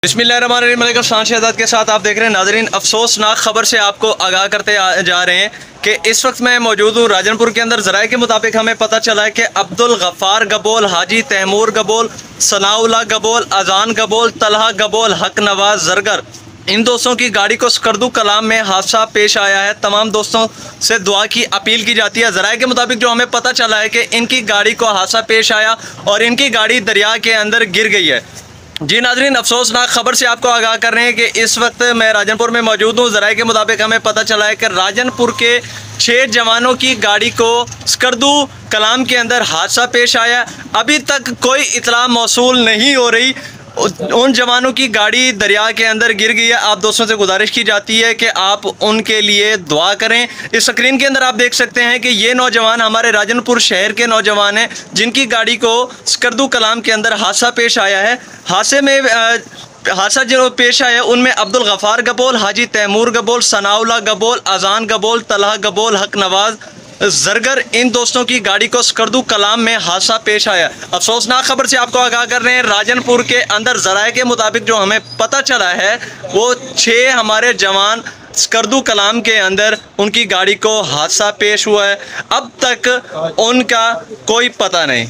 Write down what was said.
बिस्मिल्लाहिर्रहमानिर्रहीम। शान शहजाद के साथ आप देख रहे हैं नाजरीन। अफसोसनाक खबर से आपको आगाह करते जा रहे हैं कि इस वक्त मैं मौजूद हूँ राजनपुर के अंदर। ज़राए के मुताबिक हमें पता चला है कि अब्दुल गफ़ार गबोल, हाजी तैमूर गबोल, सनाउल्लाह गबोल, अजान गबोल, तलहा गबोल, हक नवाज जरगर, इन दोस्तों की गाड़ी को स्कर्दू कलाम में हादसा पेश आया है। तमाम दोस्तों से दुआ की अपील की जाती है। ज़राए के मुताबिक जो हमें पता चला है कि इनकी गाड़ी को हादसा पेश आया और इनकी गाड़ी दरिया के अंदर गिर गई है। जी नाजरीन, अफसोसनाक खबर से आपको आगाह कर रहे हैं कि इस वक्त मैं राजनपुर में मौजूद हूँ। ज़राए के मुताबिक हमें पता चला है कि राजनपुर के 6 जवानों की गाड़ी को स्कर्दू कलाम के अंदर हादसा पेश आया। अभी तक कोई इतला मौसूल नहीं हो रही। उन जवानों की गाड़ी दरिया के अंदर गिर गई है। आप दोस्तों से गुजारिश की जाती है कि आप उनके लिए दुआ करें। इस स्क्रीन के अंदर आप देख सकते हैं कि ये नौजवान हमारे राजनपुर शहर के नौजवान हैं जिनकी गाड़ी को स्कर्दू कलाम के अंदर हादसा पेश आया है। हादसा जो पेश आया उनमें अब्दुल गफ़ार गबोल, हाजी तैमूर गबोल, सनाउल्लाह गबोल, अजान गबोल, तलहा गबोल, हक नवाज जरगर, इन दोस्तों की गाड़ी को स्कर्दू कलाम में हादसा पेश आया। अफसोसनाक खबर से आपको आगाह कर रहे हैं राजनपुर के अंदर। ज़राए के मुताबिक जो हमें पता चला है वो 6 हमारे जवान स्कर्दू कलाम के अंदर उनकी गाड़ी को हादसा पेश हुआ है। अब तक उनका कोई पता नहीं।